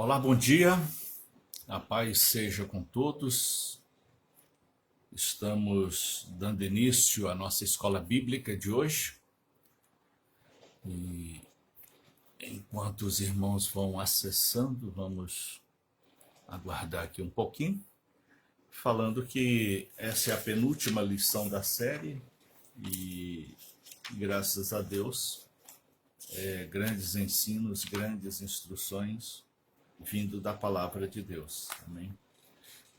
Olá, bom dia. A paz seja com todos. Estamos dando início à nossa escola bíblica de hoje. E enquanto os irmãos vão acessando, vamos aguardar aqui um pouquinho, falando que essa é a penúltima lição da série e, graças a Deus, grandes ensinos, grandes instruções vindo da palavra de Deus. Amém.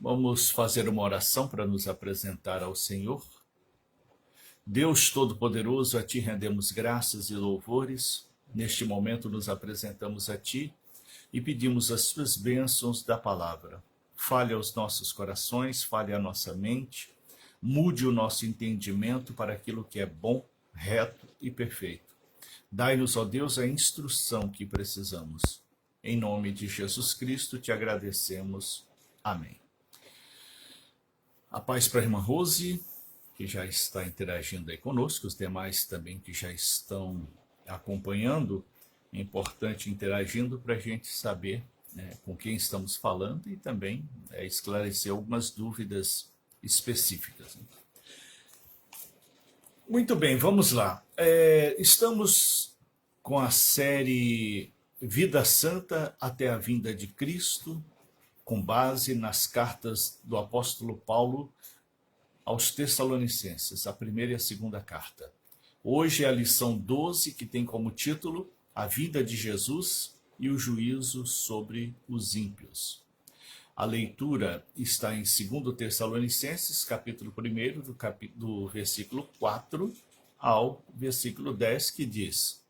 Vamos fazer uma oração para nos apresentar ao Senhor. Deus Todo-Poderoso, a Ti rendemos graças e louvores. Neste momento nos apresentamos a Ti e pedimos as Tuas bênçãos da palavra. Fale aos nossos corações, fale à nossa mente, mude o nosso entendimento para aquilo que é bom, reto e perfeito. Dai-nos, ó Deus, a instrução que precisamos. Em nome de Jesus Cristo te agradecemos. Amém. A paz para a irmã Rose, que já está interagindo aí conosco, os demais também que já estão acompanhando. É importante interagindo para a gente saber com quem estamos falando e também esclarecer algumas dúvidas específicas. Muito bem, vamos lá. Estamos com a série Vida Santa até a Vinda de Cristo, com base nas cartas do apóstolo Paulo aos Tessalonicenses, a primeira e a segunda carta. Hoje é a lição 12, que tem como título A Vinda de Jesus e o Juízo sobre os Ímpios. A leitura está em 2 Tessalonicenses, capítulo 1, do versículo 4 ao versículo 10, que diz: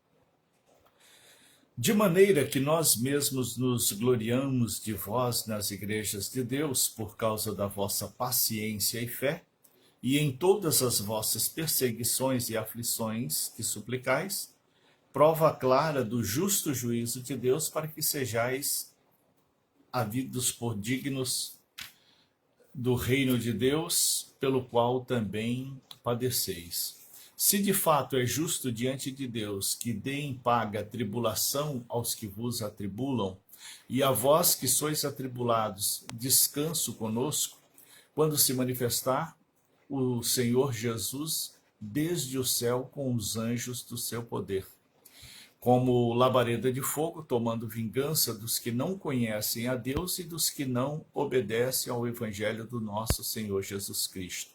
De maneira que nós mesmos nos gloriamos de vós nas igrejas de Deus por causa da vossa paciência e fé, e em todas as vossas perseguições e aflições que suplicais, prova clara do justo juízo de Deus, para que sejais havidos por dignos do reino de Deus, pelo qual também padeceis. Se de fato é justo diante de Deus que dê em paga tribulação aos que vos atribulam, e a vós que sois atribulados, descanso conosco, quando se manifestar o Senhor Jesus desde o céu com os anjos do seu poder, como labareda de fogo, tomando vingança dos que não conhecem a Deus e dos que não obedecem ao evangelho do nosso Senhor Jesus Cristo,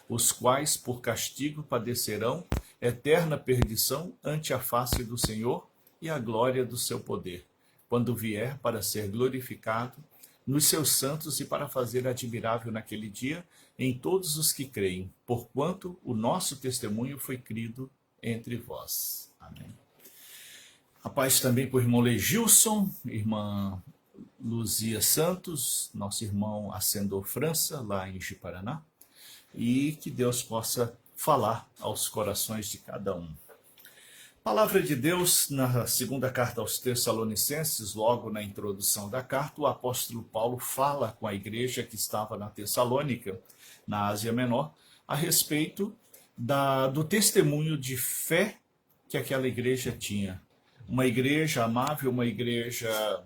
os quais por castigo padecerão eterna perdição ante a face do Senhor e a glória do seu poder, quando vier para ser glorificado nos seus santos e para fazer admirável naquele dia em todos os que creem, porquanto o nosso testemunho foi crido entre vós. Amém. A paz também para o irmão Legilson, irmã Luzia Santos, nosso irmão Ascendor França, lá em Ji-Paraná, e que Deus possa falar aos corações de cada um. Palavra de Deus, na segunda carta aos Tessalonicenses, logo na introdução da carta, o apóstolo Paulo fala com a igreja que estava na Tessalônica, na Ásia Menor, a respeito do testemunho de fé que aquela igreja tinha. Uma igreja amável, uma igreja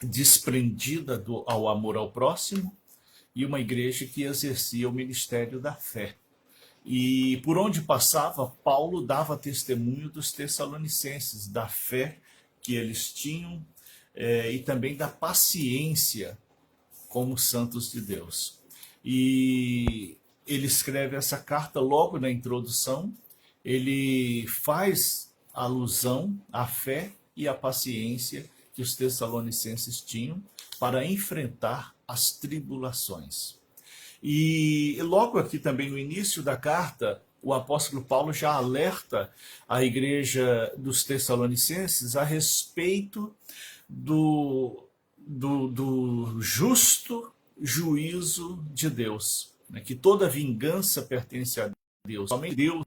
desprendida ao amor ao próximo, e uma igreja que exercia o ministério da fé. E por onde passava, Paulo dava testemunho dos tessalonicenses, da fé que eles tinham e também da paciência como santos de Deus. E ele escreve essa carta logo na introdução, ele faz alusão à fé e à paciência que os tessalonicenses tinham para enfrentar as tribulações. E logo aqui também no início da carta, o apóstolo Paulo já alerta a igreja dos Tessalonicenses a respeito do justo juízo de Deus, né? Que toda vingança pertence a Deus. Somente Deus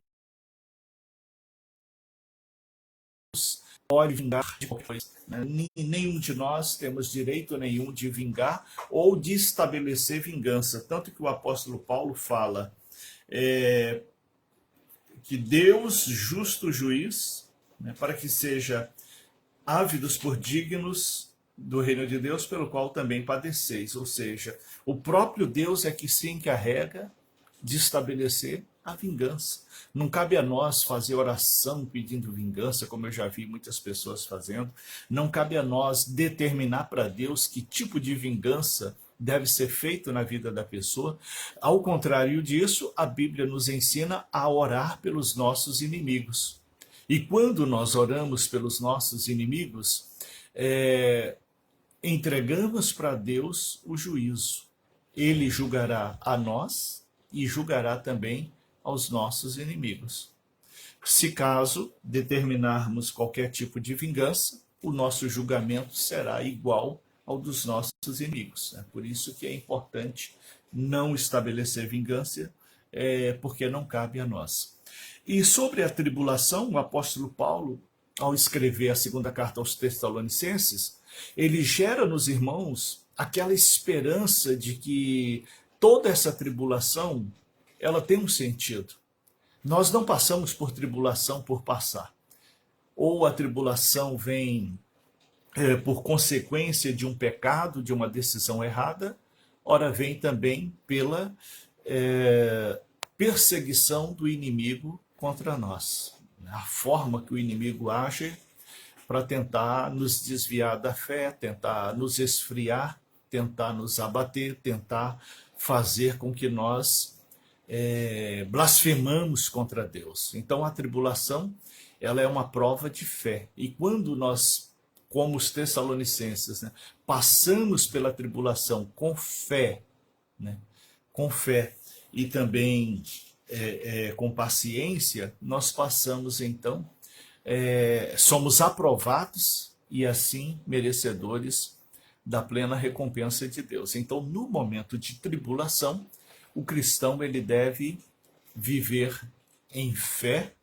pode vingar de qualquer coisa. Nenhum de nós temos direito nenhum de vingar ou de estabelecer vingança. Tanto que o apóstolo Paulo fala que Deus, justo juiz, para que seja ávidos por dignos do reino de Deus, pelo qual também padeceis. Ou seja, o próprio Deus é que se encarrega de estabelecer a vingança. Não cabe a nós fazer oração pedindo vingança, como eu já vi muitas pessoas fazendo. Não cabe a nós determinar para Deus que tipo de vingança deve ser feito na vida da pessoa. Ao contrário disso, a Bíblia nos ensina a orar pelos nossos inimigos. E quando nós oramos pelos nossos inimigos, entregamos para Deus o juízo. Ele julgará a nós e julgará também aos nossos inimigos. Se caso determinarmos qualquer tipo de vingança, o nosso julgamento será igual ao dos nossos inimigos. É por isso que é importante não estabelecer vingança, porque não cabe a nós. E sobre a tribulação, o apóstolo Paulo, ao escrever a segunda carta aos Tessalonicenses, ele gera nos irmãos aquela esperança de que toda essa tribulação, ela tem um sentido. Nós não passamos por tribulação por passar. Ou a tribulação vem por consequência de um pecado, de uma decisão errada, ora vem também pela perseguição do inimigo contra nós. A forma que o inimigo age para tentar nos desviar da fé, tentar nos esfriar, tentar nos abater, tentar fazer com que nós blasfemamos contra Deus. Então a tribulação, ela é uma prova de fé. E quando nós, como os Tessalonicenses, né, passamos pela tribulação com fé, né, com fé e também com paciência, nós passamos então, somos aprovados e assim merecedores da plena recompensa de Deus. Então, no momento de tribulação, o cristão ele deve viver em fé,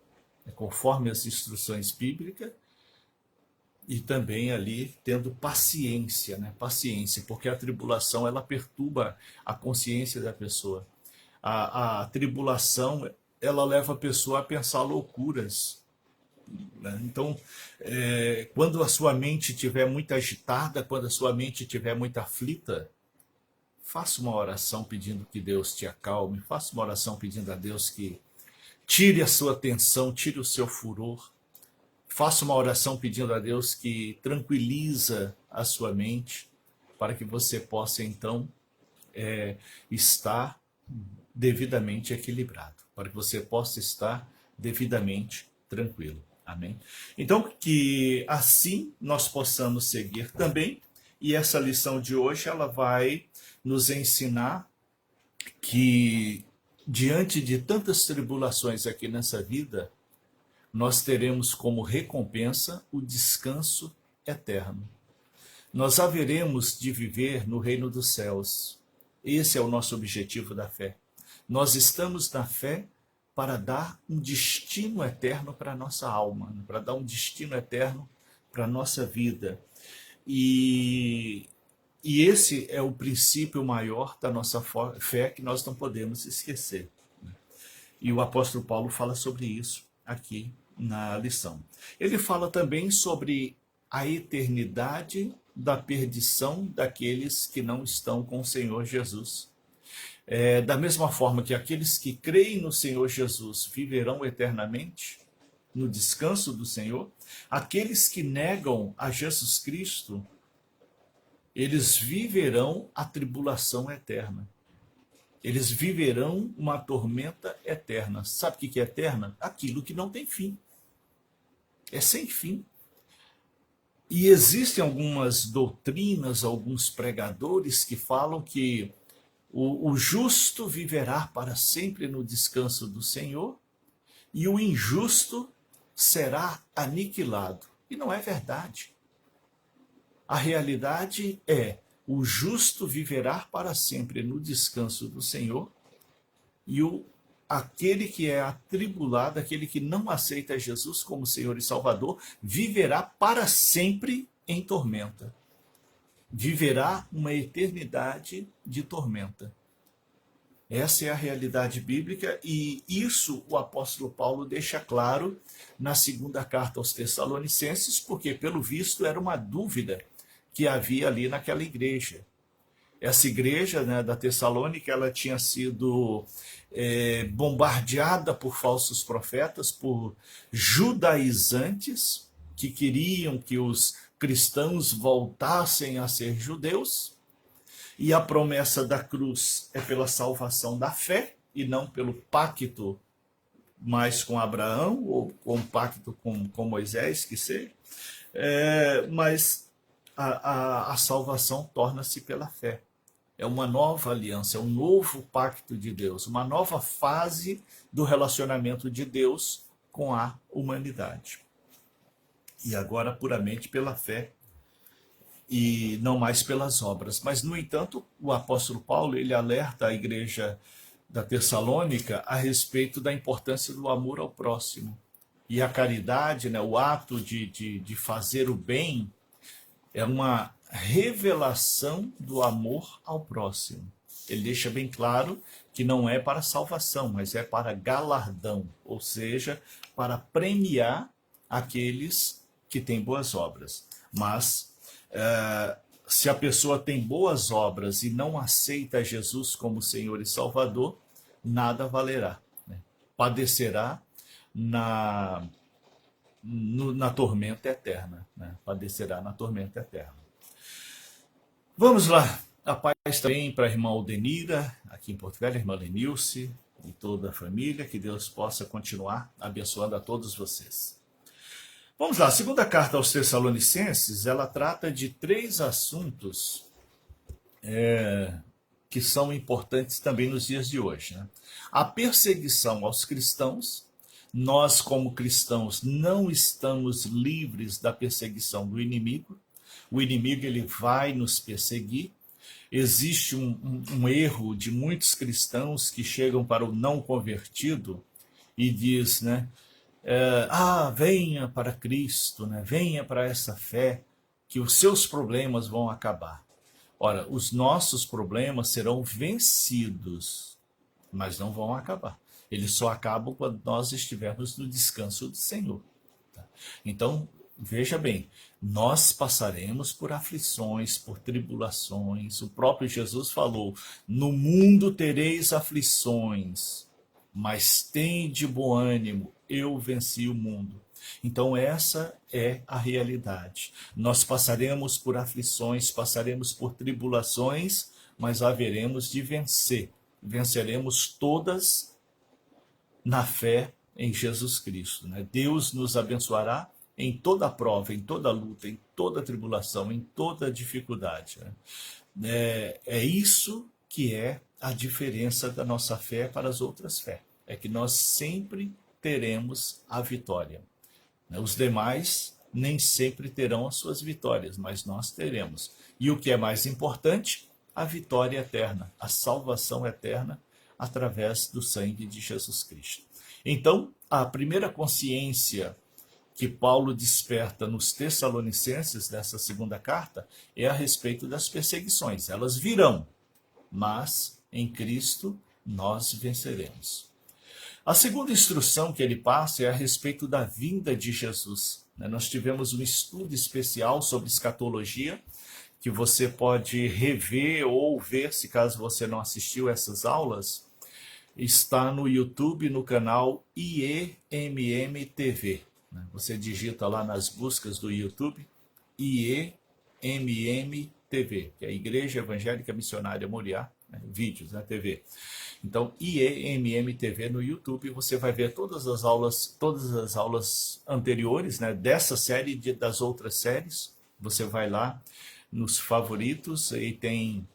conforme as instruções bíblicas, e também ali tendo paciência, né? Paciência, porque a tribulação ela perturba a consciência da pessoa. A tribulação ela leva a pessoa a pensar loucuras, né? Então, quando a sua mente estiver muito agitada, quando a sua mente estiver muito aflita, faça uma oração pedindo que Deus te acalme, faça uma oração pedindo a Deus que tire a sua tensão, tire o seu furor. Faça uma oração pedindo a Deus que tranquiliza a sua mente, para que você possa então estar devidamente equilibrado, para que você possa estar devidamente tranquilo. Amém? Então, que assim nós possamos seguir também, e essa lição de hoje ela vai nos ensinar que diante de tantas tribulações aqui nessa vida, nós teremos como recompensa o descanso eterno. Nós haveremos de viver no reino dos céus. Esse é o nosso objetivo da fé. Nós estamos na fé para dar um destino eterno para a nossa alma, para dar um destino eterno para a nossa vida. E esse é o princípio maior da nossa fé que nós não podemos esquecer. E o apóstolo Paulo fala sobre isso aqui na lição. Ele fala também sobre a eternidade da perdição daqueles que não estão com o Senhor Jesus. Da mesma forma que aqueles que creem no Senhor Jesus viverão eternamente no descanso do Senhor, aqueles que negam a Jesus Cristo, eles viverão a tribulação eterna. Eles viverão uma tormenta eterna. Sabe o que é eterna? Aquilo que não tem fim. É sem fim. E existem algumas doutrinas, alguns pregadores que falam que o justo viverá para sempre no descanso do Senhor e o injusto será aniquilado. E não é verdade. A realidade é: o justo viverá para sempre no descanso do Senhor e aquele que é atribulado, aquele que não aceita Jesus como Senhor e Salvador, viverá para sempre em tormenta. Viverá uma eternidade de tormenta. Essa é a realidade bíblica e isso o apóstolo Paulo deixa claro na segunda carta aos Tessalonicenses, porque pelo visto era uma dúvida que havia ali naquela igreja. Essa igreja, né, da Tessalônica, ela tinha sido bombardeada por falsos profetas, por judaizantes que queriam que os cristãos voltassem a ser judeus, e a promessa da cruz é pela salvação da fé e não pelo pacto mais com Abraão ou com o pacto com Moisés, que seja. Mas a salvação torna-se pela fé. É uma nova aliança, é um novo pacto de Deus, uma nova fase do relacionamento de Deus com a humanidade. E agora puramente pela fé e não mais pelas obras. Mas, no entanto, o apóstolo Paulo, ele alerta a igreja da Tessalônica a respeito da importância do amor ao próximo. E a caridade, né, o ato de fazer o bem, é uma revelação do amor ao próximo. Ele deixa bem claro que não é para salvação, mas é para galardão, ou seja, para premiar aqueles que têm boas obras. Mas se a pessoa tem boas obras e não aceita Jesus como Senhor e Salvador, nada valerá, né? Padecerá na tormenta eterna, né? Padecerá na tormenta eterna. Vamos lá, a paz também para a irmã Aldenira, aqui em Porto Velho, a irmã Lenilce e toda a família, que Deus possa continuar abençoando a todos vocês. Vamos lá, a segunda carta aos Tessalonicenses, ela trata de 3 assuntos que são importantes também nos dias de hoje, né? A perseguição aos cristãos. Nós, como cristãos, não estamos livres da perseguição do inimigo. O inimigo, ele vai nos perseguir. Existe um erro de muitos cristãos que chegam para o não convertido e diz, né? Venha para Cristo, né? Venha para essa fé, que os seus problemas vão acabar. Ora, os nossos problemas serão vencidos, mas não vão acabar. Eles só acabam quando nós estivermos no descanso do Senhor. Tá? Então, veja bem, nós passaremos por aflições, por tribulações. O próprio Jesus falou, no mundo tereis aflições, mas tende bom ânimo, eu venci o mundo. Então essa é a realidade. Nós passaremos por aflições, passaremos por tribulações, mas haveremos de vencer. Venceremos todas na fé em Jesus Cristo, né? Deus nos abençoará em toda prova, em toda luta, em toda tribulação, em toda dificuldade, né? É isso que é a diferença da nossa fé para as outras fés. É que nós sempre teremos a vitória. Os demais nem sempre terão as suas vitórias, mas nós teremos. E o que é mais importante, a vitória eterna, a salvação eterna através do sangue de Jesus Cristo. Então, a primeira consciência que Paulo desperta nos Tessalonicenses, nessa segunda carta, é a respeito das perseguições. Elas virão, mas em Cristo nós venceremos. A segunda instrução que ele passa é a respeito da vinda de Jesus. Nós tivemos um estudo especial sobre escatologia, que você pode rever ou ver, se caso você não assistiu essas aulas, está no YouTube, no canal IEMM TV. Você digita lá nas buscas do YouTube, IEMM TV, que é a Igreja Evangélica Missionária Moriá, vídeos, né, TV. Então, IEMM TV no YouTube, você vai ver todas as aulas anteriores, né, dessa série e das outras séries. Você vai lá nos favoritos e tem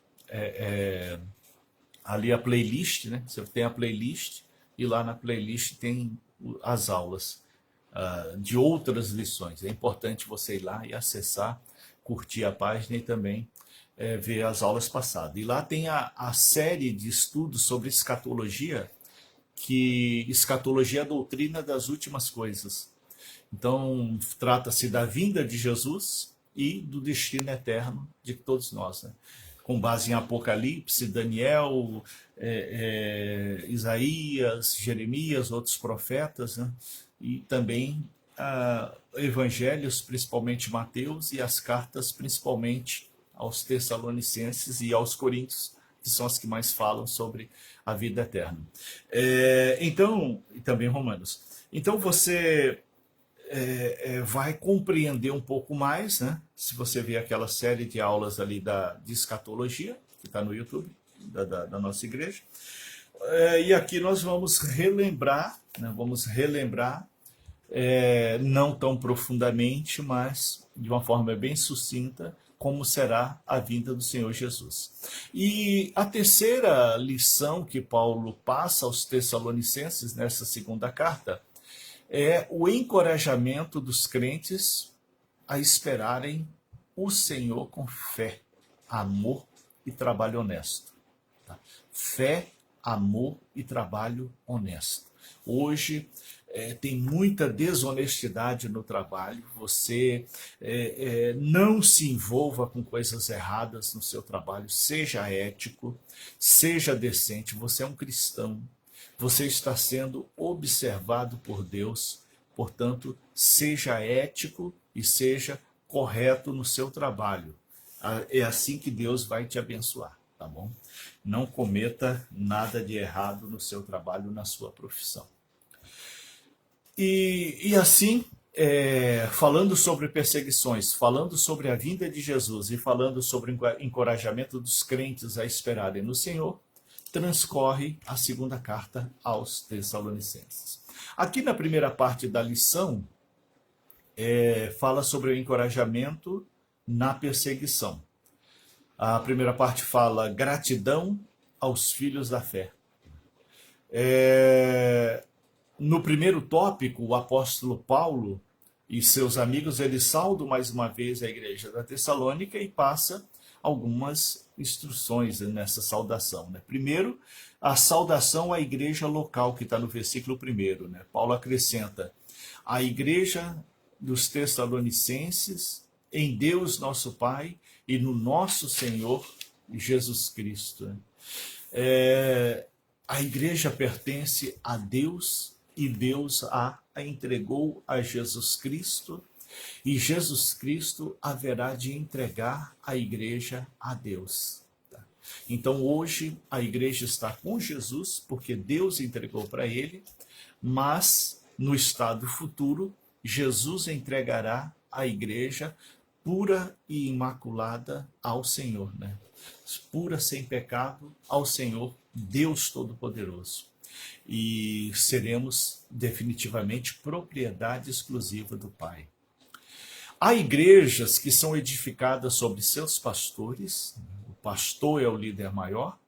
ali a playlist, né? Você tem a playlist e lá na playlist tem as aulas de outras lições. É importante você ir lá e acessar, curtir a página e também ver as aulas passadas. E lá tem a série de estudos sobre escatologia, que escatologia é a doutrina das últimas coisas. Então, trata-se da vinda de Jesus e do destino eterno de todos nós, né? Com base em Apocalipse, Daniel, Isaías, Jeremias, outros profetas, né? E também evangelhos, principalmente Mateus, e as cartas, principalmente aos Tessalonicenses e aos Coríntios, que são as que mais falam sobre a vida eterna. Então, e também Romanos. Então você vai compreender um pouco mais, né? Se você ver aquela série de aulas ali de escatologia, que está no YouTube, da nossa igreja. E aqui nós vamos relembrar, né? Não tão profundamente, mas de uma forma bem sucinta, como será a vinda do Senhor Jesus. E a terceira lição que Paulo passa aos Tessalonicenses nessa segunda carta é o encorajamento dos crentes a esperarem o Senhor com fé, amor e trabalho honesto. Tá? Fé, amor e trabalho honesto. Hoje tem muita desonestidade no trabalho. Você não se envolva com coisas erradas no seu trabalho. Seja ético, seja decente. Você é um cristão. Você está sendo observado por Deus. Portanto, seja ético e seja correto no seu trabalho. É assim que Deus vai te abençoar, tá bom? Não cometa nada de errado no seu trabalho, na sua profissão. E assim, falando sobre perseguições, falando sobre a vinda de Jesus e falando sobre o encorajamento dos crentes a esperarem no Senhor, transcorre a segunda carta aos Tessalonicenses. Aqui na primeira parte da lição, fala sobre o encorajamento na perseguição. A primeira parte fala gratidão aos filhos da fé. No primeiro tópico, o apóstolo Paulo e seus amigos, eles saudam mais uma vez a igreja da Tessalônica e passa algumas instruções nessa saudação. Né? Primeiro, a saudação à igreja local, que está no versículo 1. Né? Paulo acrescenta, a igreja dos Tessalonicenses, em Deus nosso Pai e no nosso Senhor Jesus Cristo. Né? A igreja pertence a Deus e Deus a entregou a Jesus Cristo e Jesus Cristo haverá de entregar a igreja a Deus. Então hoje a igreja está com Jesus porque Deus entregou para ele, mas no estado futuro Jesus entregará a igreja pura e imaculada ao Senhor, né? Pura, sem pecado, ao Senhor, Deus Todo-Poderoso. E seremos definitivamente propriedade exclusiva do Pai. Há igrejas que são edificadas sobre seus pastores, o pastor é o líder maior,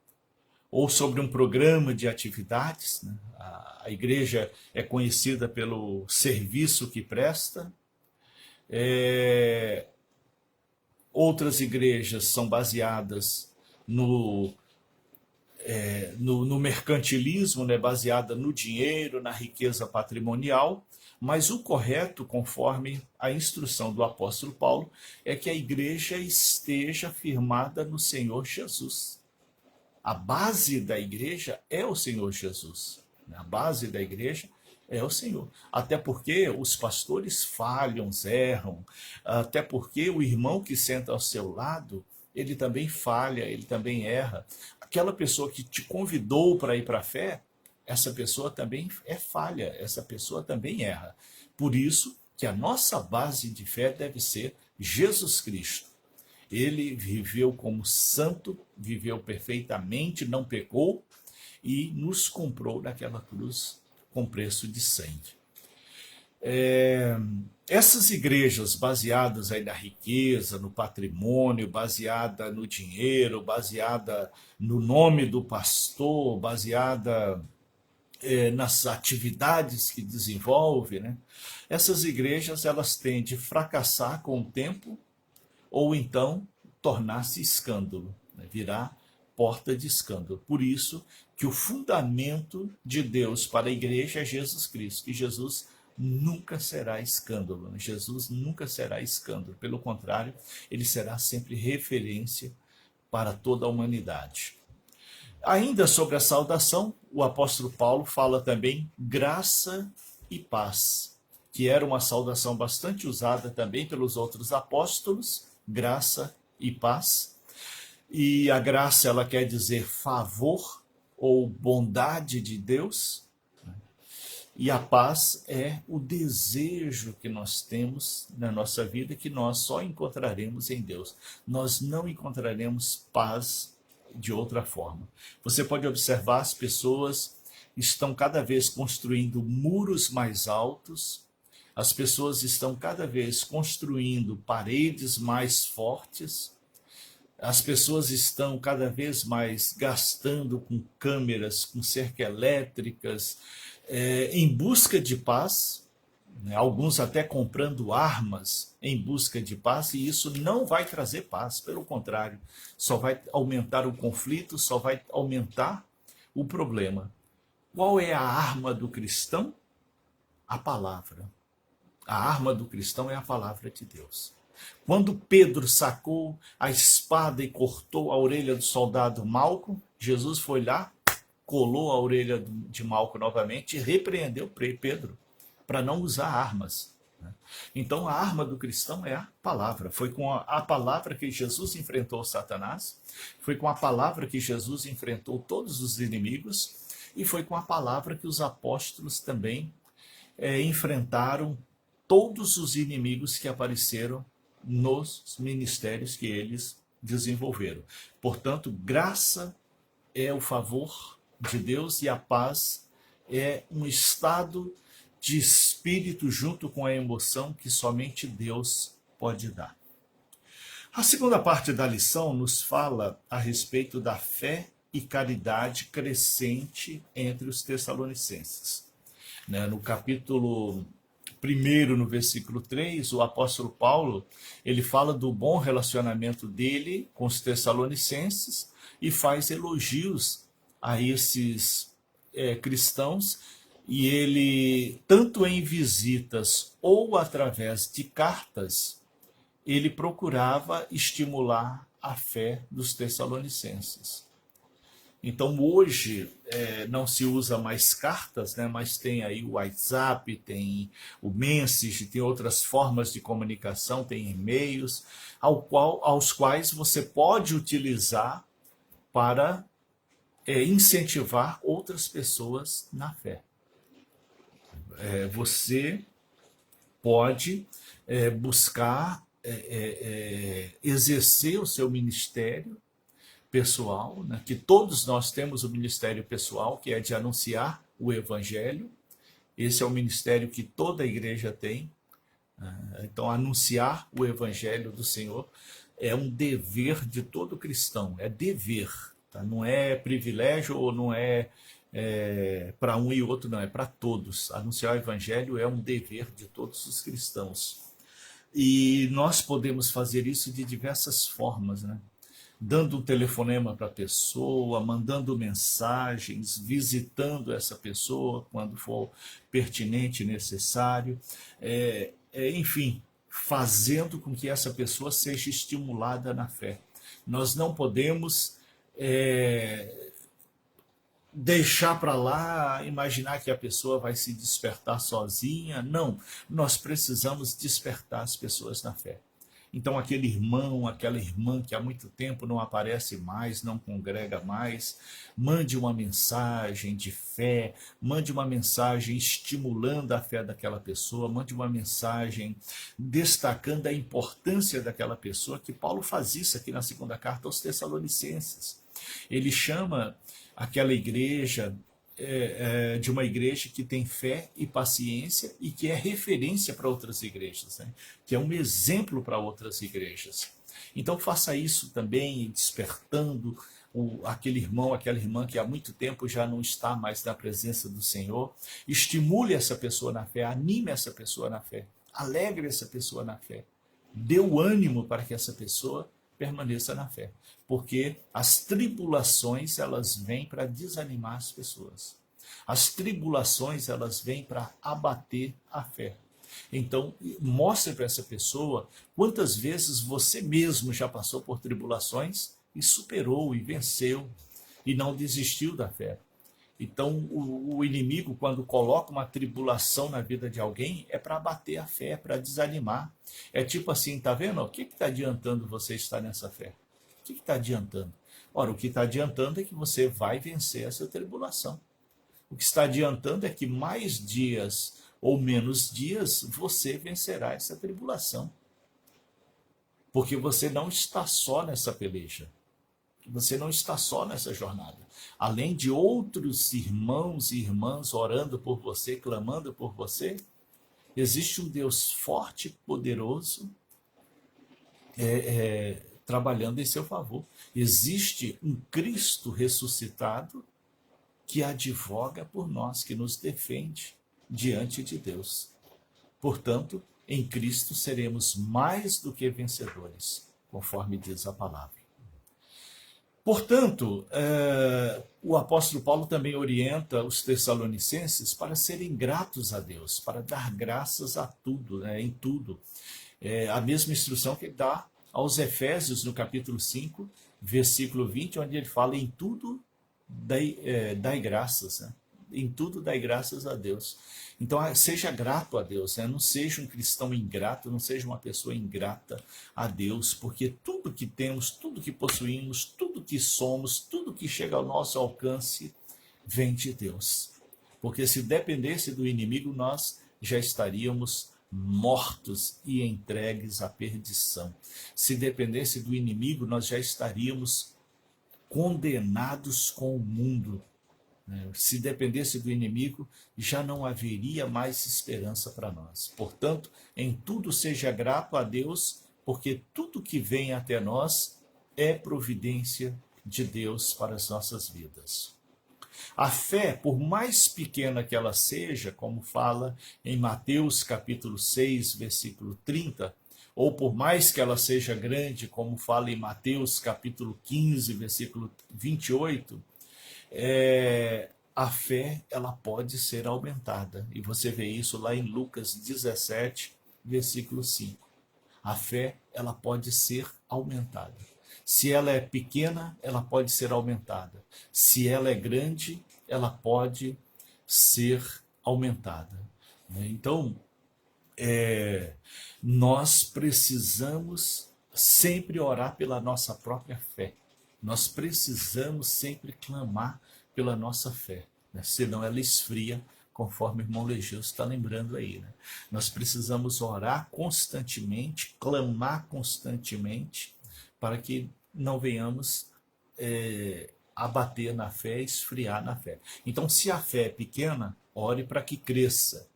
ou sobre um programa de atividades, né? A igreja é conhecida pelo serviço que presta. Outras igrejas são baseadas no mercantilismo, né, baseada no dinheiro, na riqueza patrimonial, mas o correto, conforme a instrução do apóstolo Paulo, é que a igreja esteja firmada no Senhor Jesus. A base da igreja é o Senhor Jesus. A base da igreja é o Senhor. Até porque os pastores falham, erram, até porque o irmão que senta ao seu lado, ele também falha, ele também erra. Aquela pessoa que te convidou para ir para a fé, essa pessoa também é falha, essa pessoa também erra. Por isso que a nossa base de fé deve ser Jesus Cristo. Ele viveu como santo, viveu perfeitamente, não pecou e nos comprou naquela cruz com preço de sangue. Essas igrejas baseadas aí na riqueza, no patrimônio, baseada no dinheiro, baseada no nome do pastor, baseada nas atividades que desenvolve, né? Essas igrejas elas têm de fracassar com o tempo ou então tornar-se escândalo, né? Virar porta de escândalo. Por isso que o fundamento de Deus para a igreja é Jesus Cristo, e Jesus nunca será escândalo. Jesus nunca será escândalo. Pelo contrário, ele será sempre referência para toda a humanidade. Ainda sobre a saudação, o apóstolo Paulo fala também graça e paz, que era uma saudação bastante usada também pelos outros apóstolos, graça e paz. E a graça, ela quer dizer favor ou bondade de Deus, e a paz é o desejo que nós temos na nossa vida, que nós só encontraremos em Deus. Nós não encontraremos paz de outra forma. Você pode observar, as pessoas estão cada vez construindo muros mais altos, as pessoas estão cada vez construindo paredes mais fortes, as pessoas estão cada vez mais gastando com câmeras, com cerca elétricas, em busca de paz, né? Alguns até comprando armas em busca de paz, e isso não vai trazer paz, pelo contrário, só vai aumentar o conflito, só vai aumentar o problema. Qual é a arma do cristão? A palavra. A arma do cristão é a palavra de Deus. Quando Pedro sacou a espada e cortou a orelha do soldado Malco, Jesus foi lá, colou a orelha de Malco novamente e repreendeu Pedro para não usar armas. Então a arma do cristão é a palavra. Foi com a palavra que Jesus enfrentou Satanás, foi com a palavra que Jesus enfrentou todos os inimigos, e foi com a palavra que os apóstolos também enfrentaram todos os inimigos que apareceram nos ministérios que eles desenvolveram. Portanto, graça é o favor de Deus, e a paz é um estado de espírito junto com a emoção que somente Deus pode dar. A segunda parte da lição nos fala a respeito da fé e caridade crescente entre os tessalonicenses. No capítulo 1, no versículo 3, o apóstolo Paulo, ele fala do bom relacionamento dele com os tessalonicenses e faz elogios a esses cristãos, e ele, tanto em visitas ou através de cartas, ele procurava estimular a fé dos tessalonicenses. Então hoje não se usa mais cartas, né, mas tem aí o WhatsApp, tem o Message, tem outras formas de comunicação, tem e-mails, aos quais você pode utilizar para incentivar outras pessoas na fé. Você pode buscar exercer o seu ministério pessoal, né? Que todos nós temos o ministério pessoal, que é de anunciar o evangelho. Esse é o ministério que toda a igreja tem. Então, anunciar o evangelho do Senhor é um dever de todo cristão, é dever, tá? Não é privilégio ou não é para um e outro, não, é para todos. Anunciar o evangelho é um dever de todos os cristãos. E nós podemos fazer isso de diversas formas, né? Dando um telefonema para a pessoa, mandando mensagens, visitando essa pessoa quando for pertinente e necessário, enfim, fazendo com que essa pessoa seja estimulada na fé. Nós não podemos deixar para lá, imaginar que a pessoa vai se despertar sozinha. Não, nós precisamos despertar as pessoas na fé. Então aquele irmão, aquela irmã que há muito tempo não aparece mais, não congrega mais, mande uma mensagem de fé, mande uma mensagem estimulando a fé daquela pessoa, mande uma mensagem destacando a importância daquela pessoa, que Paulo faz isso aqui na segunda carta aos Tessalonicenses. Ele chama aquela igreja de uma igreja que tem fé e paciência e que é referência para outras igrejas, né? Que é um exemplo para outras igrejas. Então faça isso também, despertando aquele irmão, aquela irmã que há muito tempo já não está mais na presença do Senhor. Estimule essa pessoa na fé, anime essa pessoa na fé, alegre essa pessoa na fé, dê o ânimo para que essa pessoa permaneça na fé, porque as tribulações, elas vêm para desanimar as pessoas. As tribulações, elas vêm para abater a fé. Então, mostre para essa pessoa quantas vezes você mesmo já passou por tribulações e superou e venceu e não desistiu da fé. Então, o inimigo, quando coloca uma tribulação na vida de alguém, é para abater a fé, é para desanimar. É tipo assim, tá vendo? O que está adiantando você estar nessa fé? O que está adiantando? Ora, o que está adiantando é que você vai vencer essa tribulação. O que está adiantando é que mais dias ou menos dias você vencerá essa tribulação. Porque você não está só nessa peleja. Você não está só nessa jornada. Além de outros irmãos e irmãs orando por você, clamando por você, existe um Deus forte, poderoso, trabalhando em seu favor. Existe um Cristo ressuscitado que advoga por nós, que nos defende diante de Deus. Portanto, em Cristo seremos mais do que vencedores, conforme diz a palavra. Portanto, o apóstolo Paulo também orienta os tessalonicenses para serem gratos a Deus, para dar graças a tudo, né, em tudo. A mesma instrução que ele dá aos Efésios, no capítulo 5, versículo 20, onde ele fala: em tudo dai graças, né? Em tudo dai graças a Deus. Então, seja grato a Deus, né? Não seja um cristão ingrato, não seja uma pessoa ingrata a Deus, porque tudo que temos, tudo que possuímos, tudo que somos, tudo que chega ao nosso alcance, vem de Deus. Porque se dependesse do inimigo, nós já estaríamos mortos e entregues à perdição. Se dependesse do inimigo, nós já estaríamos condenados com o mundo. Se dependesse do inimigo, já não haveria mais esperança para nós. Portanto, em tudo seja grato a Deus, porque tudo que vem até nós é providência de Deus para as nossas vidas. A fé, por mais pequena que ela seja, como fala em Mateus capítulo 6, versículo 30, ou por mais que ela seja grande, como fala em Mateus capítulo 15, versículo 28, a fé ela pode ser aumentada. E você vê isso lá em Lucas 17, versículo 5. A fé ela pode ser aumentada. Se ela é pequena, ela pode ser aumentada. Se ela é grande, ela pode ser aumentada. Então, nós precisamos sempre orar pela nossa própria fé. Nós precisamos sempre clamar pela nossa fé, né? Senão ela esfria, conforme o irmão Legeu está lembrando aí, né? Nós precisamos orar constantemente, clamar constantemente, para que não venhamos abater na fé, esfriar na fé. Então, se a fé é pequena, ore para que cresça.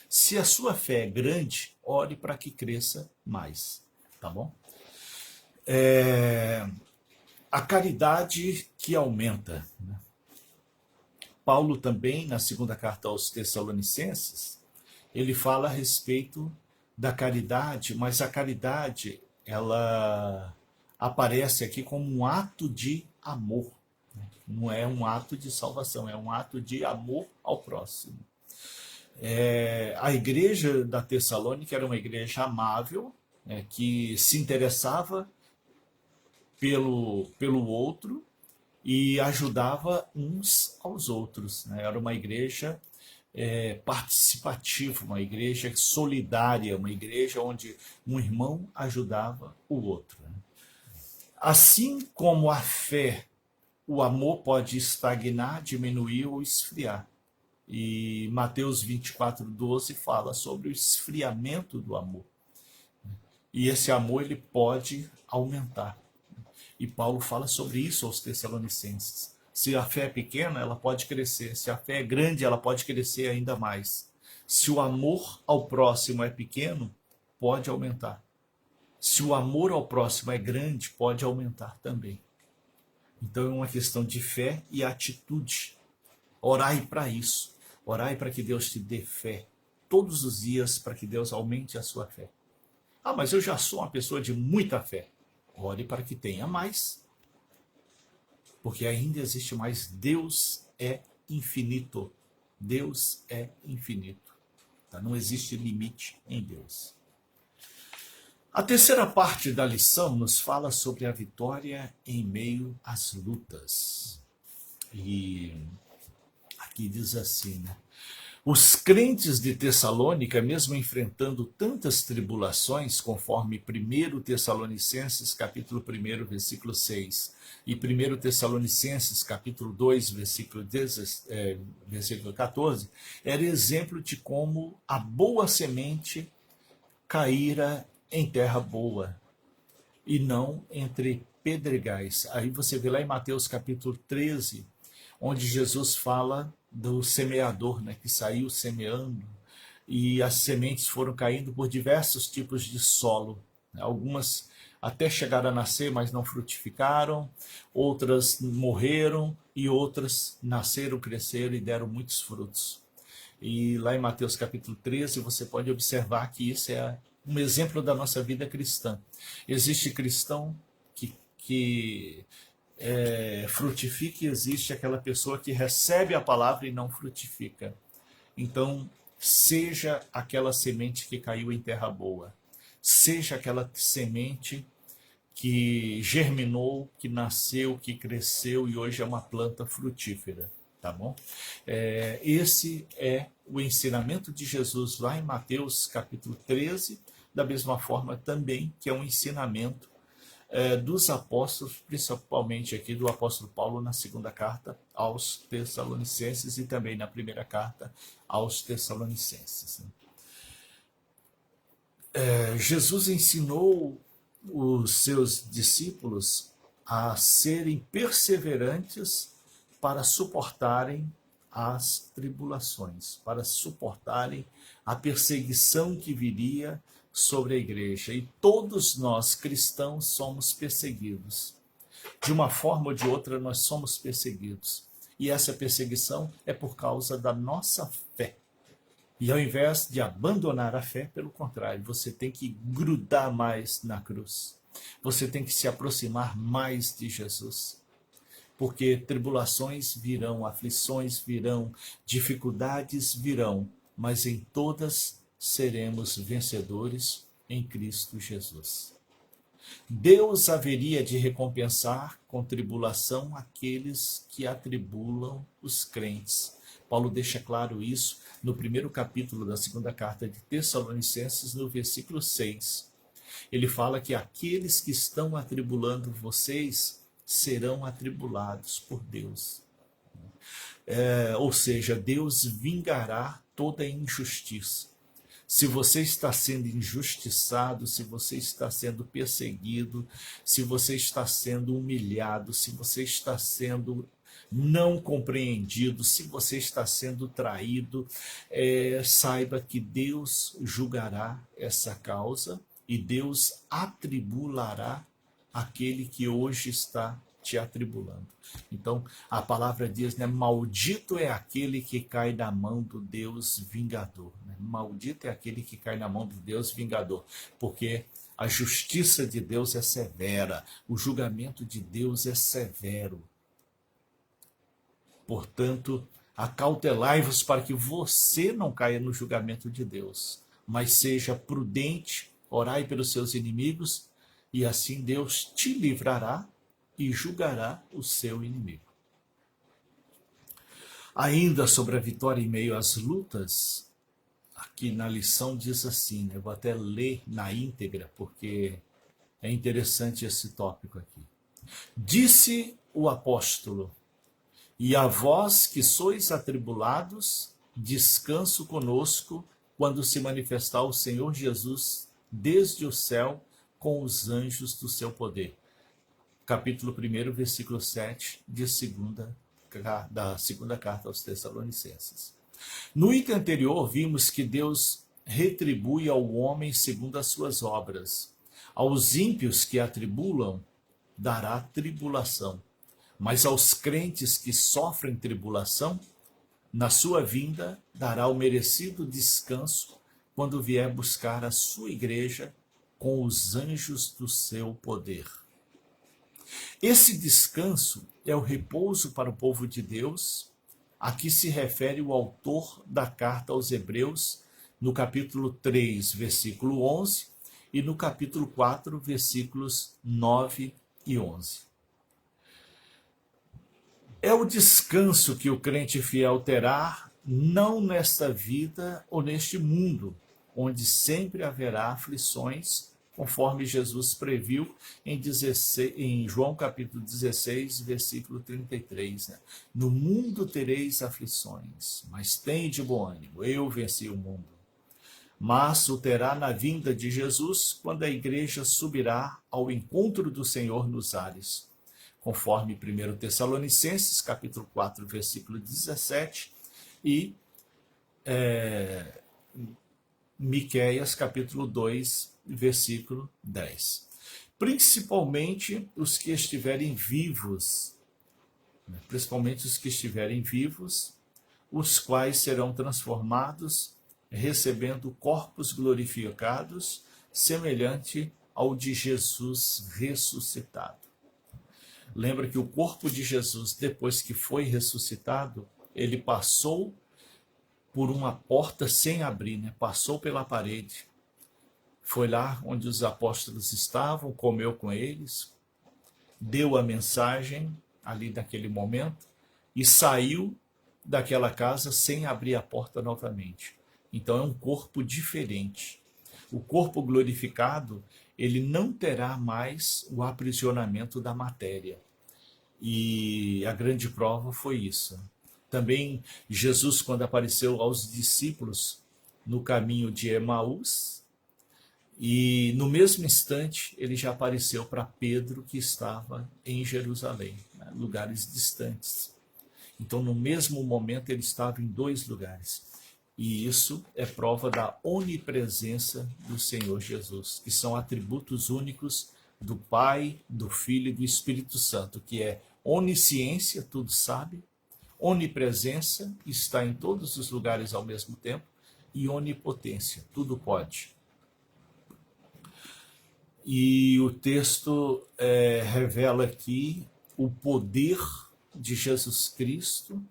Se a sua fé é grande, ore para que cresça mais, tá bom? A caridade que aumenta, né? Paulo também, na segunda carta aos Tessalonicenses, ele fala a respeito da caridade, mas a caridade, ela aparece aqui como um ato de amor. Não é um ato de salvação, é um ato de amor ao próximo. A igreja da Tessalônica era uma igreja amável, que se interessava pelo outro e ajudava uns aos outros, né? Era uma igreja participativa, uma igreja solidária, uma igreja onde um irmão ajudava o outro, né? Assim como a fé, o amor pode estagnar, diminuir ou esfriar. E Mateus 24:12 fala sobre o esfriamento do amor. E esse amor ele pode aumentar. E Paulo fala sobre isso aos Tessalonicenses. Se a fé é pequena, ela pode crescer. Se a fé é grande, ela pode crescer ainda mais. Se o amor ao próximo é pequeno, pode aumentar. Se o amor ao próximo é grande, pode aumentar também. Então é uma questão de fé e atitude. Orai para isso. Orai para que Deus te dê fé todos os dias, para que Deus aumente a sua fé. Ah, mas eu já sou uma pessoa de muita fé. Ore para que tenha mais. Porque ainda existe mais. Deus é infinito. Deus é infinito. Tá? Não existe limite em Deus. A terceira parte da lição nos fala sobre a vitória em meio às lutas. E que diz assim, né? Os crentes de Tessalônica, mesmo enfrentando tantas tribulações, conforme 1 Tessalonicenses, capítulo 1, versículo 6, e 1 Tessalonicenses, capítulo 2, versículo 14, era exemplo de como a boa semente caíra em terra boa, e não entre pedregais. Aí você vê lá em Mateus capítulo 13, onde Jesus fala do semeador, né, que saiu semeando, e as sementes foram caindo por diversos tipos de solo. Algumas até chegaram a nascer, mas não frutificaram, outras morreram, e outras nasceram, cresceram e deram muitos frutos. E lá em Mateus capítulo 13, você pode observar que isso é um exemplo da nossa vida cristã. Existe cristão que frutifica, e existe aquela pessoa que recebe a palavra e não frutifica. Então, seja aquela semente que caiu em terra boa, seja aquela semente que germinou, que nasceu, que cresceu e hoje é uma planta frutífera, tá bom? Esse é o ensinamento de Jesus lá em Mateus capítulo 13, da mesma forma também que é um ensinamento dos apóstolos, principalmente aqui do apóstolo Paulo na segunda carta aos Tessalonicenses e também na primeira carta aos Tessalonicenses. Jesus ensinou os seus discípulos a serem perseverantes para suportarem as tribulações, para suportarem a perseguição que viria sobre a igreja. E todos nós, cristãos, somos perseguidos. De uma forma ou de outra, nós somos perseguidos. E essa perseguição é por causa da nossa fé. E ao invés de abandonar a fé, pelo contrário, você tem que grudar mais na cruz. Você tem que se aproximar mais de Jesus. Porque tribulações virão, aflições virão, dificuldades virão, mas em todas seremos vencedores em Cristo Jesus. Deus haveria de recompensar com tribulação aqueles que atribulam os crentes. Paulo deixa claro isso no primeiro capítulo da segunda carta de Tessalonicenses, no versículo 6. Ele fala que aqueles que estão atribulando vocês serão atribulados por Deus. Ou seja, Deus vingará toda injustiça. Se você está sendo injustiçado, se você está sendo perseguido, se você está sendo humilhado, se você está sendo não compreendido, se você está sendo traído, saiba que Deus julgará essa causa e Deus atribulará aquele que hoje está te atribulando. Então, a palavra diz, né? Maldito é aquele que cai na mão do Deus vingador. Né? Maldito é aquele que cai na mão do Deus vingador. Porque a justiça de Deus é severa. O julgamento de Deus é severo. Portanto, acautelai-vos para que você não caia no julgamento de Deus. Mas seja prudente, orai pelos seus inimigos, e assim Deus te livrará e julgará o seu inimigo. Ainda sobre a vitória em meio às lutas, aqui na lição diz assim, né? Eu vou até ler na íntegra, porque é interessante esse tópico aqui. Disse o apóstolo, e a vós que sois atribulados, descanso conosco, quando se manifestar o Senhor Jesus desde o céu com os anjos do seu poder. Capítulo 1, versículo 7 da segunda carta aos Tessalonicenses. No item anterior, vimos que Deus retribui ao homem segundo as suas obras. Aos ímpios que atribulam, dará tribulação. Mas aos crentes que sofrem tribulação, na sua vinda, dará o merecido descanso quando vier buscar a sua igreja com os anjos do seu poder. Esse descanso é o repouso para o povo de Deus, a que se refere o autor da carta aos Hebreus, no capítulo 3, versículo 11, e no capítulo 4, versículos 9 e 11. É o descanso que o crente fiel terá, não nesta vida ou neste mundo, onde sempre haverá aflições, conforme Jesus previu em João capítulo 16, versículo 33. Né? No mundo tereis aflições, mas tende bom ânimo, eu venci o mundo. Mas o terá na vinda de Jesus, quando a igreja subirá ao encontro do Senhor nos ares, conforme 1 Tessalonicenses, capítulo 4, versículo 17, e Miqueias, capítulo 2, versículo 10. Principalmente os que estiverem vivos, os quais serão transformados, recebendo corpos glorificados, semelhante ao de Jesus ressuscitado. Lembra que o corpo de Jesus, depois que foi ressuscitado, ele passou por uma porta sem abrir, né? Passou pela parede. Foi lá onde os apóstolos estavam, comeu com eles, deu a mensagem ali naquele momento e saiu daquela casa sem abrir a porta novamente. Então é um corpo diferente. O corpo glorificado, ele não terá mais o aprisionamento da matéria. E a grande prova foi isso. Também Jesus, quando apareceu aos discípulos no caminho de Emaús, e no mesmo instante ele já apareceu para Pedro, que estava em Jerusalém, né, lugares distantes. Então, no mesmo momento, ele estava em dois lugares. E isso é prova da onipresença do Senhor Jesus, que são atributos únicos do Pai, do Filho e do Espírito Santo, que é onisciência, tudo sabe, onipresença, está em todos os lugares ao mesmo tempo, e onipotência, tudo pode. E o texto revela aqui o poder de Jesus Cristo,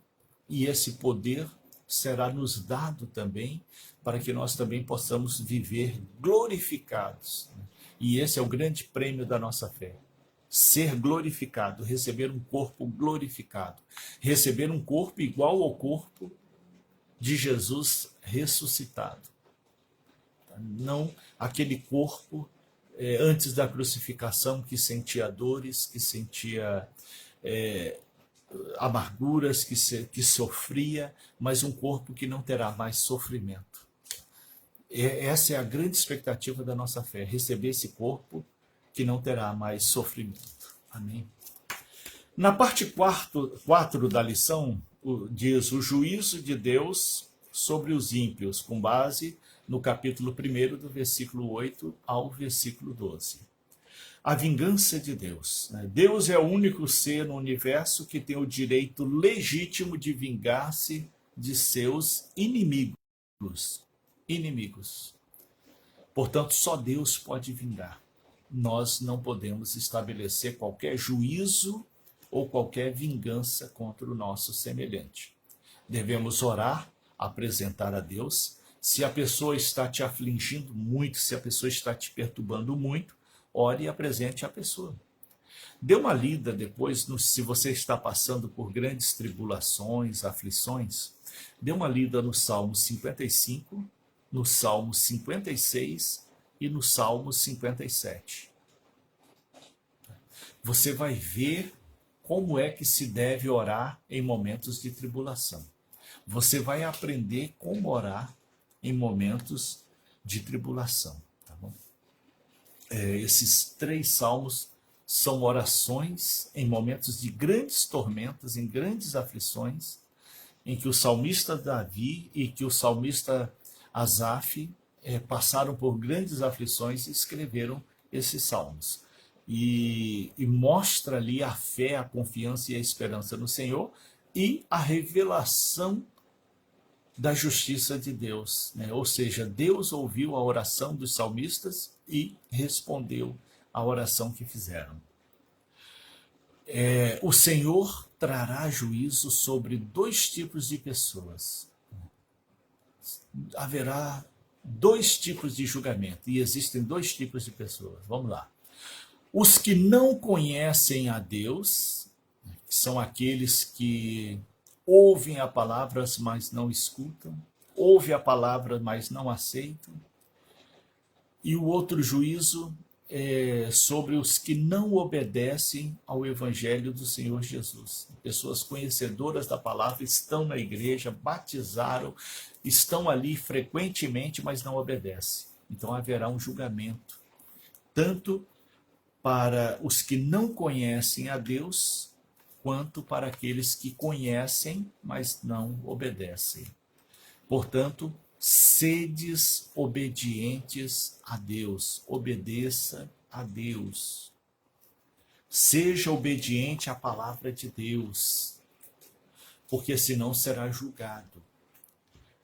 e esse poder será nos dado também para que nós também possamos viver glorificados. E esse é o grande prêmio da nossa fé. Ser glorificado, receber um corpo glorificado, receber um corpo igual ao corpo de Jesus ressuscitado. Não aquele corpo antes da crucificação que sentia dores, que sentia amarguras, que sofria, mas um corpo que não terá mais sofrimento. Essa é a grande expectativa da nossa fé, receber esse corpo que não terá mais sofrimento. Amém? Na parte 4 da lição, diz o juízo de Deus sobre os ímpios, com base no capítulo 1, do versículo 8 ao versículo 12. A vingança de Deus. Deus é o único ser no universo que tem o direito legítimo de vingar-se de seus inimigos. Portanto, só Deus pode vingar. Nós não podemos estabelecer qualquer juízo ou qualquer vingança contra o nosso semelhante. Devemos orar, apresentar a Deus. Se a pessoa está te afligindo muito, se a pessoa está te perturbando muito, ore e apresente a pessoa. Dê uma lida depois, se você está passando por grandes tribulações, aflições, dê uma lida no Salmo 55, no Salmo 56 e no Salmo 57. Você vai ver como é que se deve orar em momentos de tribulação. Você vai aprender como orar em momentos de tribulação. Tá bom? Esses 3 salmos são orações em momentos de grandes tormentas, em grandes aflições, em que o salmista Davi e que o salmista Asaf passaram por grandes aflições e escreveram esses salmos. E mostra ali a fé, a confiança e a esperança no Senhor e a revelação da justiça de Deus, né? Ou seja, Deus ouviu a oração dos salmistas e respondeu à oração que fizeram. O Senhor trará juízo sobre 2 tipos de pessoas. Haverá 2 tipos de julgamento, e existem 2 tipos de pessoas. Vamos lá. Os que não conhecem a Deus, que são aqueles que ouvem a palavra, mas não escutam, ouvem a palavra, mas não aceitam. E o outro juízo é sobre os que não obedecem ao Evangelho do Senhor Jesus. Pessoas conhecedoras da palavra estão na igreja, batizaram, estão ali frequentemente, mas não obedecem. Então haverá um julgamento, tanto para os que não conhecem a Deus, quanto para aqueles que conhecem, mas não obedecem. Portanto, sedes obedientes a Deus, obedeça a Deus. Seja obediente à palavra de Deus, porque senão será julgado.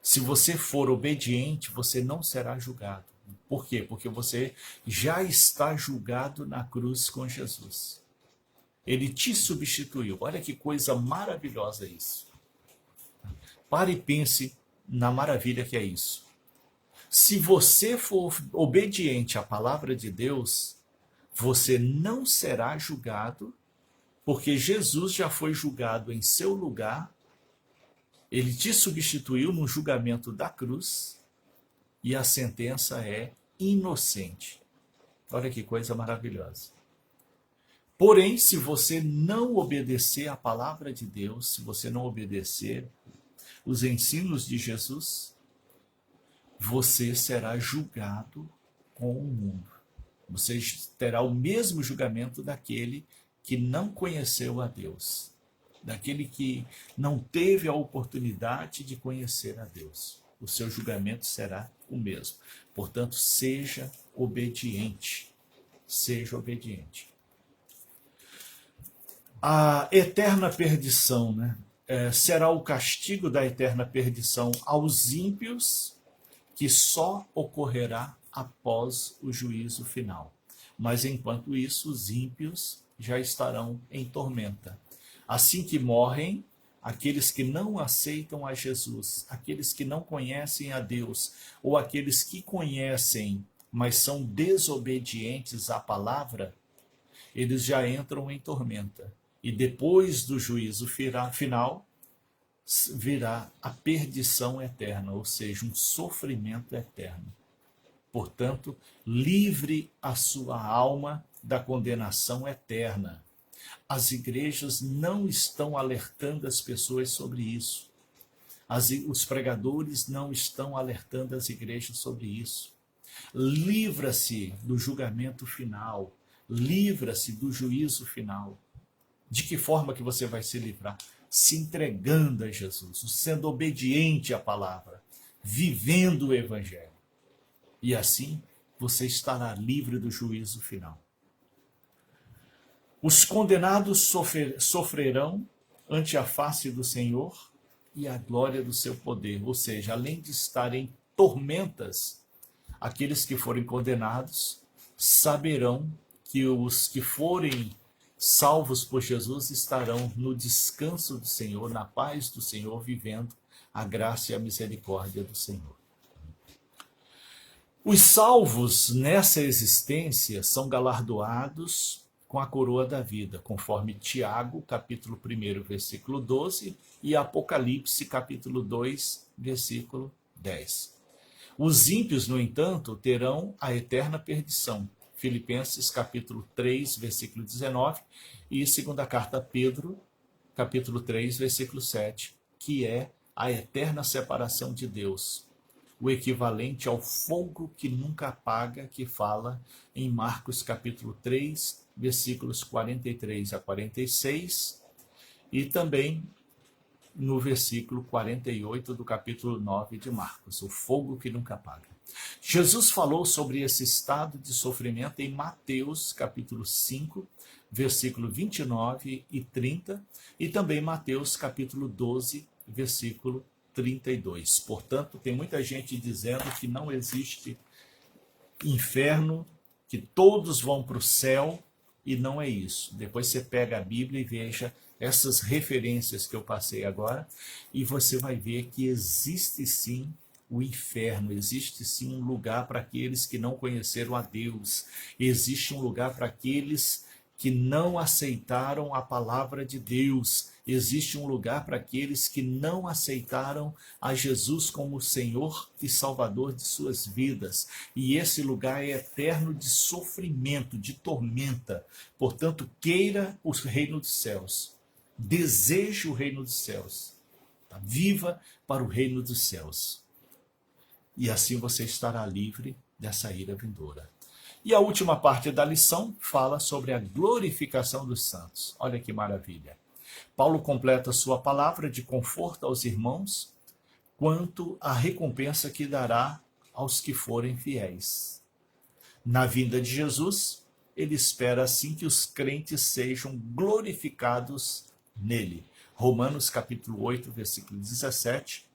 Se você for obediente, você não será julgado. Por quê? Porque você já está julgado na cruz com Jesus. Ele te substituiu. Olha que coisa maravilhosa isso. Pare e pense na maravilha que é isso. Se você for obediente à palavra de Deus, você não será julgado, porque Jesus já foi julgado em seu lugar, ele te substituiu no julgamento da cruz, e a sentença é inocente. Olha que coisa maravilhosa. Porém, se você não obedecer à palavra de Deus, se você não obedecer os ensinos de Jesus, você será julgado com o mundo. Você terá o mesmo julgamento daquele que não conheceu a Deus, daquele que não teve a oportunidade de conhecer a Deus. O seu julgamento será o mesmo. Portanto, seja obediente. Seja obediente. A eterna perdição, né? Será o castigo da eterna perdição aos ímpios, que só ocorrerá após o juízo final. Mas enquanto isso, os ímpios já estarão em tormenta. Assim que morrem, aqueles que não aceitam a Jesus, aqueles que não conhecem a Deus, ou aqueles que conhecem, mas são desobedientes à palavra, eles já entram em tormenta. E depois do juízo final, virá a perdição eterna, ou seja, um sofrimento eterno. Portanto, livre a sua alma da condenação eterna. As igrejas não estão alertando as pessoas sobre isso. Os pregadores não estão alertando as igrejas sobre isso. Livra-se do julgamento final. Livra-se do juízo final. De que forma que você vai se livrar? Se entregando a Jesus, sendo obediente à palavra, vivendo o Evangelho. E assim você estará livre do juízo final. Os condenados sofrerão ante a face do Senhor e a glória do seu poder. Ou seja, além de estarem tormentas, aqueles que forem condenados saberão que os que forem salvos por Jesus estarão no descanso do Senhor, na paz do Senhor, vivendo a graça e a misericórdia do Senhor. Os salvos nessa existência são galardoados com a coroa da vida, conforme Tiago, capítulo 1, versículo 12, e Apocalipse, capítulo 2, versículo 10. Os ímpios, no entanto, terão a eterna perdição. Filipenses, capítulo 3, versículo 19, e segunda carta a Pedro, capítulo 3, versículo 7, que é a eterna separação de Deus, o equivalente ao fogo que nunca apaga, que fala em Marcos, capítulo 3, versículos 43 a 46, e também no versículo 48 do capítulo 9 de Marcos, o fogo que nunca apaga. Jesus falou sobre esse estado de sofrimento em Mateus, capítulo 5, versículo 29 e 30, e também Mateus, capítulo 12, versículo 32. Portanto, tem muita gente dizendo que não existe inferno, que todos vão para o céu, e não é isso. Depois você pega a Bíblia e veja essas referências que eu passei agora, e você vai ver que existe sim o inferno, existe sim um lugar para aqueles que não conheceram a Deus, existe um lugar para aqueles que não aceitaram a palavra de Deus. Existe um lugar para aqueles que não aceitaram a Jesus como Senhor e Salvador de suas vidas. E esse lugar é eterno de sofrimento, de tormenta. Portanto, queira o reino dos céus. Deseje o reino dos céus. Tá? Viva para o reino dos céus. E assim você estará livre dessa ira vindoura. E a última parte da lição fala sobre a glorificação dos santos. Olha que maravilha. Paulo completa sua palavra de conforto aos irmãos quanto à recompensa que dará aos que forem fiéis. Na vinda de Jesus, ele espera assim que os crentes sejam glorificados nele. Romanos capítulo 8, versículo 17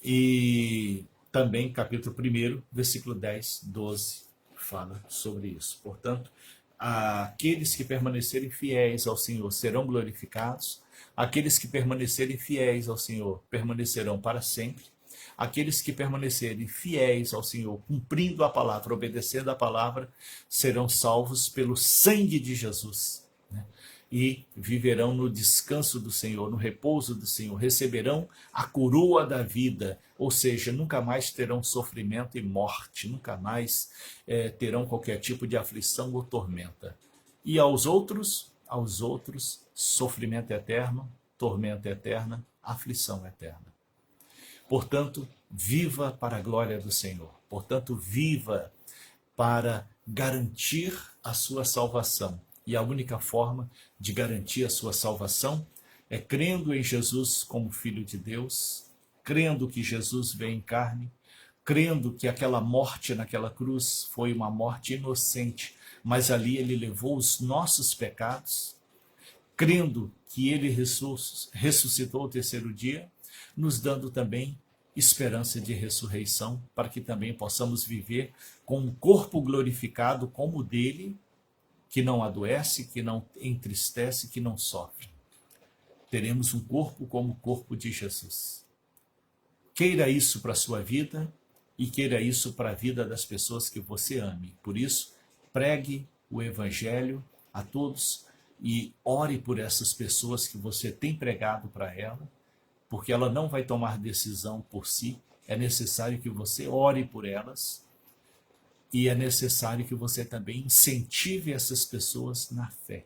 e também capítulo 1, versículo 10, 12, fala sobre isso. Portanto, aqueles que permanecerem fiéis ao Senhor serão glorificados, aqueles que permanecerem fiéis ao Senhor permanecerão para sempre, aqueles que permanecerem fiéis ao Senhor, cumprindo a palavra, obedecendo a palavra, serão salvos pelo sangue de Jesus, né? E viverão no descanso do Senhor, no repouso do Senhor, receberão a coroa da vida, ou seja, nunca mais terão sofrimento e morte, nunca mais terão qualquer tipo de aflição ou tormenta. E aos outros, sofrimento eterno, tormenta eterna, aflição eterna. Portanto, viva para a glória do Senhor. Portanto, viva para garantir a sua salvação. E a única forma de garantir a sua salvação é crendo em Jesus como Filho de Deus, crendo que Jesus veio em carne, crendo que aquela morte naquela cruz foi uma morte inocente, mas ali ele levou os nossos pecados, crendo que ele ressuscitou ao terceiro dia, nos dando também esperança de ressurreição, para que também possamos viver com um corpo glorificado como o dele, que não adoece, que não entristece, que não sofre. Teremos um corpo como o corpo de Jesus. Queira isso para a sua vida e queira isso para a vida das pessoas que você ame. Por isso, pregue o Evangelho a todos e ore por essas pessoas que você tem pregado para ela, porque ela não vai tomar decisão por si. É necessário que você ore por elas. E é necessário que você também incentive essas pessoas na fé.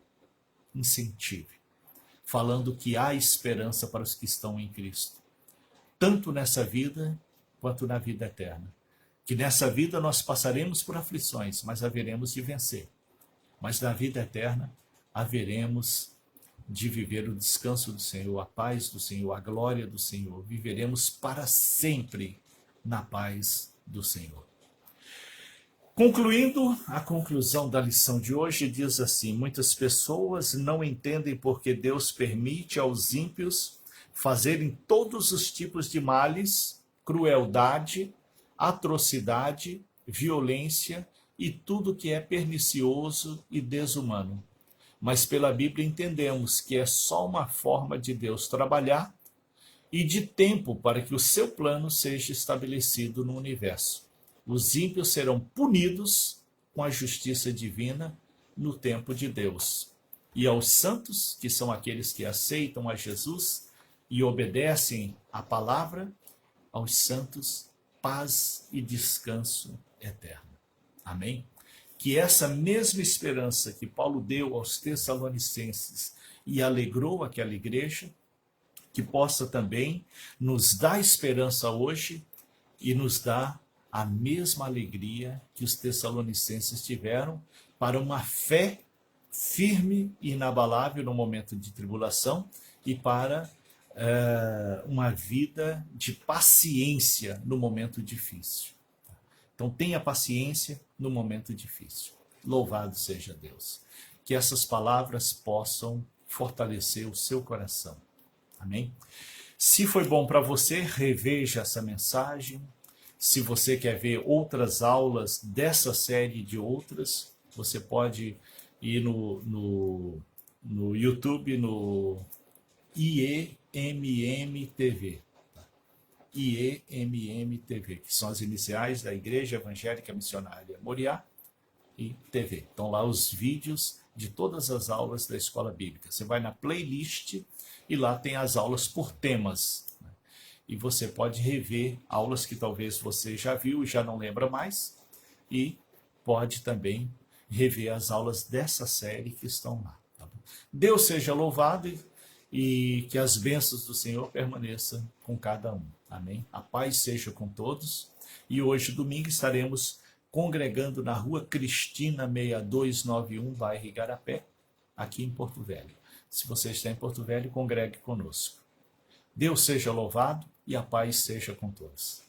Incentive. Falando que há esperança para os que estão em Cristo. Tanto nessa vida, quanto na vida eterna. Que nessa vida nós passaremos por aflições, mas haveremos de vencer. Mas na vida eterna, haveremos de viver o descanso do Senhor, a paz do Senhor, a glória do Senhor. Viveremos para sempre na paz do Senhor. Concluindo, a conclusão da lição de hoje diz assim: muitas pessoas não entendem porque Deus permite aos ímpios fazerem todos os tipos de males, crueldade, atrocidade, violência e tudo que é pernicioso e desumano. Mas pela Bíblia entendemos que é só uma forma de Deus trabalhar e de tempo para que o seu plano seja estabelecido no universo. Os ímpios serão punidos com a justiça divina no tempo de Deus. E aos santos, que são aqueles que aceitam a Jesus e obedecem à palavra, aos santos, paz e descanso eterno. Amém? Que essa mesma esperança que Paulo deu aos Tessalonicenses e alegrou aquela igreja, que possa também nos dar esperança hoje e nos dar a mesma alegria que os Tessalonicenses tiveram para uma fé firme e inabalável no momento de tribulação e para uma vida de paciência no momento difícil. Então tenha paciência no momento difícil. Louvado seja Deus. Que essas palavras possam fortalecer o seu coração. Amém? Se foi bom para você, reveja essa mensagem. Se você quer ver outras aulas dessa série e de outras, você pode ir no YouTube, no IEMM TV. IEMM TV, que são as iniciais da Igreja Evangélica Missionária Moriá. e TV. Estão lá os vídeos de todas as aulas da Escola Bíblica. Você vai na playlist e lá tem as aulas por temas. E você pode rever aulas que talvez você já viu e já não lembra mais. E pode também rever as aulas dessa série que estão lá. Tá bom? Deus seja louvado e que as bênçãos do Senhor permaneçam com cada um. Amém? A paz seja com todos. E hoje, domingo, estaremos congregando na Rua Cristina 6291, bairro Igarapé, aqui em Porto Velho. Se você está em Porto Velho, congregue conosco. Deus seja louvado e a paz seja com todos.